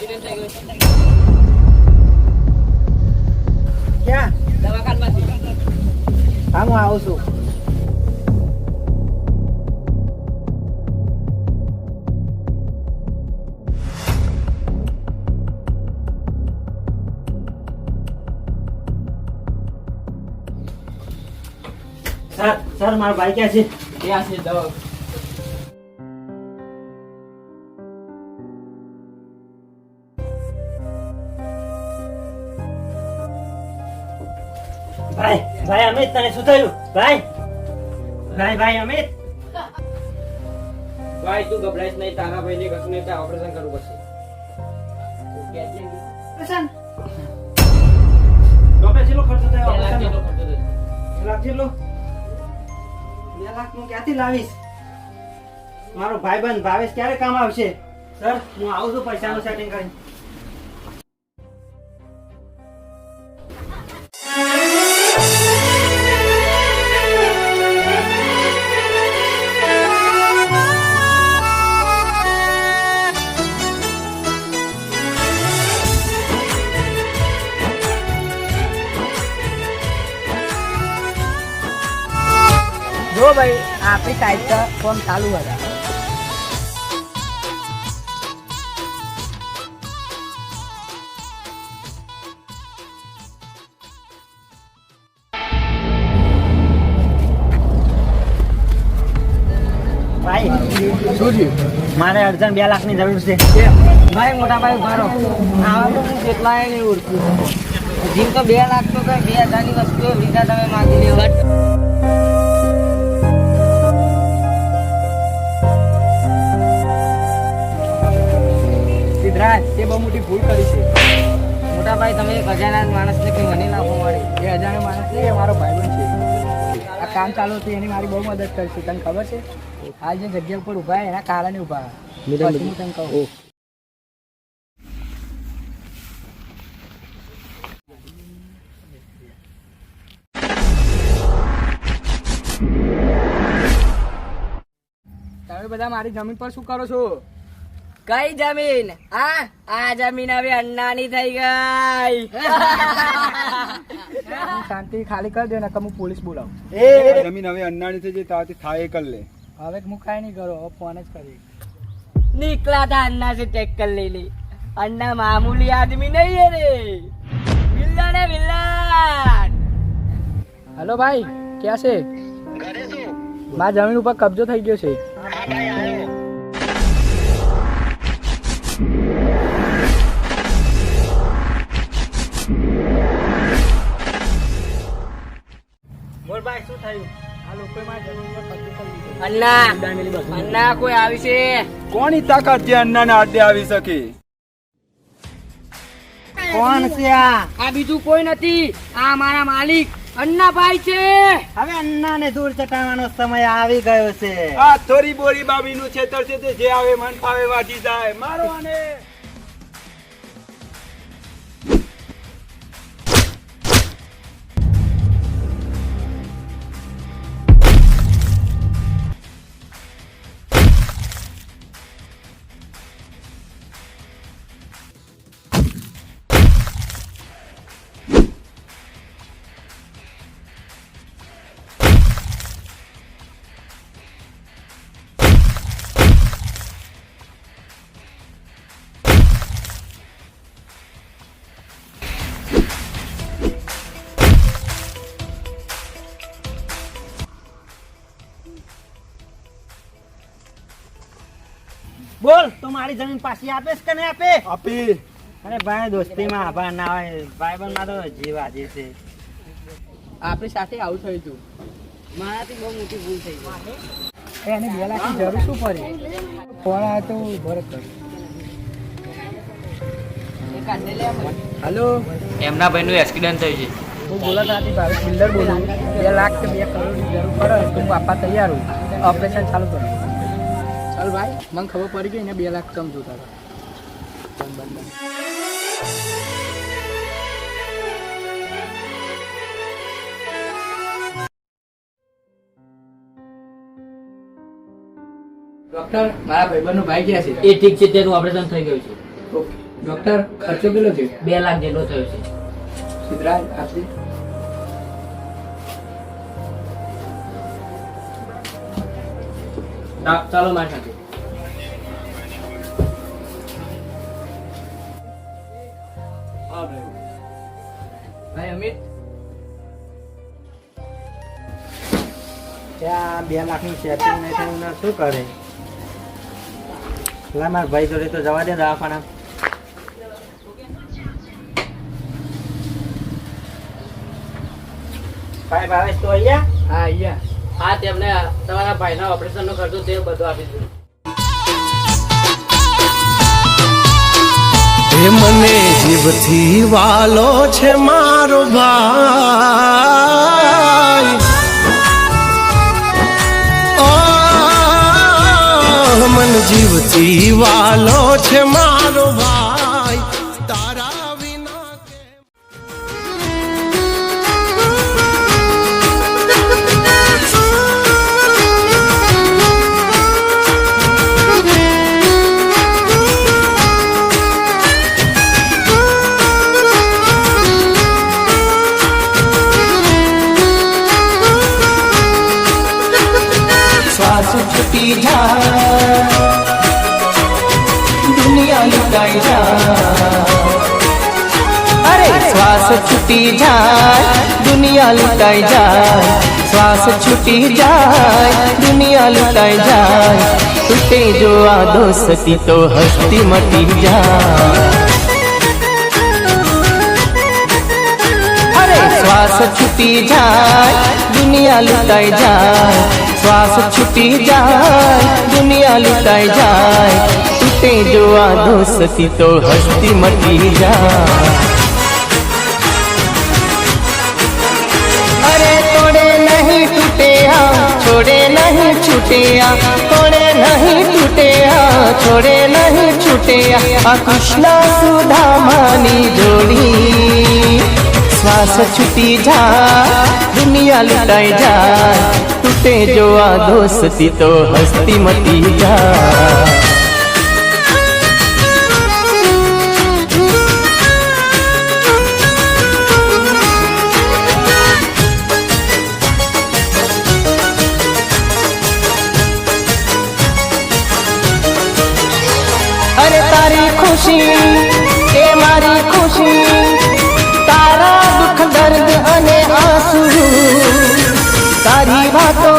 Accident થઈ ગયો છે. ક્યાં? દવાખાનામાંથી. હા, હું આવું છું. સર મારો ભાઈ ક્યાં છે? ત્યાં છે દવા. ભાઈ અમિત, તને શું થયું? ભાઈ અમિત. ભાઈ તું ગભરાઈશ નહીં, તારા ભાઈને કશું નહીં થાય, ઓપરેશન કરવું પડશે. ડોક્ટર કેટલો ખર્ચો થયો? 2 લાખ જેટલો ખર્ચો થયો. 2 લાખ જેટલો? 2 લાખ હું ક્યાંથી લાવીશ? મારો ભાઈબંધ ભાવેશ ક્યારે કામ આવશે? સર હું આવું છું પૈસાનું સેટિંગ કરીને. જો ભાઈ આપણી સાઈડ તો ફોર્મ ચાલુ હતા. ભાઈ શું થયું? મારે અર્જન્ટ 2 લાખની જરૂર છે. ભાઈ મોટા ભાઈ ઉભા રહો. આવા તો હું કેટલાય નહીં ઓળખું. જીમ તો 2 લાખ તો કઈ 2000 ની વસ્તુ લીધા તમે માગી લેવા. સિદ્ધરાજ તે બહુ મોટી ભૂલ કરી છે. મોટા ભાઈ તમે 1000 માણસને કઈ મને ના પમાડે. 2000 માણસ નહીં, એ મારો ભાઈબંધ છે. આ કામ ચાલુ હતું એની મારી બહુ મદદ કરી છે. તને ખબર છે આ જે જગ્યા ઉપર ઉભા એના કારણે ઉભા. પછી હું તને કહું. તમે બધા મારી જમીન પર શું કરો છો? કઈ જમીન? આ જમીન હવે અન્નાની થઈ ગઈ. શાંતિ ખાલી કરી દે ને હું પોલીસ બોલાવું. જમીન હવે અન્નાની છે, જે તારાથી થાય એ કર લે. હવે હું કાંઈ નહીં કરો, હવે ફોન જ કરી. निकला था अन्ना से टक्कर ले ली. अन्ना मामूली आदमी नहीं है रे, विलन है विलन. हेलो भाई, क्या છે? ઘરે છું. મારી જમીન ઉપર કબજો થઈ ગયો છે. હા ભાઈ આયો. બોલ ભાઈ શું થયું? આ લોકોએ મારી જમીન ઉપર કબજો કરી લીધો. अन्ना કોઈ આવી છે? કોની તાકાત જે અન્નાને આડે આવી શકે? કોણ છે આ? આ બીજું કોઈ નથી, આ મારા માલિક अन्नाભાઈ છે. હવે અન્નાને દૂર ચટાવવાનો સમય આવી ગયો છે. આ થોરી બોરી બાબીનું છેતર છે, તે જે આવે મન ફાવે વાટી જાય. મારો આને. બોલ તો મારી જમીન પાછી આપેશ કે નહીં આપે? આપી. અરે ભાઈ દોસ્તીમાં આભાર ના હોય, ભાઈબંધ માં તો જીવ હાજી છે. આપણી સાથે આવું થયું હતું. મારાથી બહુ મોટી ભૂલ થઈ ગઈ. એને 2 લાખની જરૂર શું પડી? ફોન આવ્યો તો ભરત હેલો, એમના ભાઈનું એક્સિડન્ટ થયું છે. હું બોલત હતી ભાવેશ બિલ્ડર બોલું. 2 લાખ કે 2 કરોડની જરૂર પડે તો હું આપવા તૈયાર હું. ઓપરેશન ચાલુ કરું. ચાલ ભાઈ, મને ખબર પડી ગઈ ને 2 લાખ કમ જોતા હતા. ડોક્ટર, મારા ભાઈબંધનો ભાઈ ગયા છે. એ ઠીક છે, તેનું ઓપરેશન થઈ ગયું છે. ઓકે. ડોક્ટર ખર્ચો કેટલો થયો? 2 લાખ જેટલો થયો છે. સિદ્ધરાજ આપજે. ચાલો મારી સાથે. ભાઈ અમિત, ત્યાં 2 લાખની સેટિંગ નહીં થયું ને શું કરે? લા મારા ભાઈ જોડે તો જવા દે દવાખાના. ભાઈ ભાવેશ તો અહીંયા હા અહીંયા. હા તેમને તમારા ભાઈના ઓપરેશનનો ખર્ચો તે બધું આપી દીધું. હે મને જીવથી વાલો છે મારો ભાઈ, મન જીવથી વાલો છે મારો ભાઈ, તારા વિના શ્વાસ છૂટી જાય, દુનિયા લૂંટાઈ જાય. અરે શ્વાસ છૂટી જાય, દુનિયા લૂંટાઈ જાય. શ્વાસ છૂટી જાય, દુનિયા લૂંટાઈ જાય. તૂટે જો આ દોસ્તી તો હસ્તી મટી જાય. અરે શ્વાસ છૂટી જાય, દુનિયા લૂંટાઈ જાય. શ્વાસ છૂટી જાય, દુનિયા લૂંટાઈ જાય. તૂટે જો આ દોસ્તી તો હસ્તી મટી જાય. અરે તોડે નહીં ટૂટે આ, છોડે નહીં છૂટે આ. તોડે નહીં ટૂટે આ, છોડે નહીં છૂટે આ. કૃષ્ણ સુદામાની જોડી. શ્વાસ છૂટી જાય, દુનિયા લૂંટાઈ જાય. તૂટે જો આ દોસ્તી તો હસ્તી મટી જાય. અરે તારી ખુશી એ મારી ખુશી, તારા દુઃખ દર્દ અને આંસુ, તારી વાતો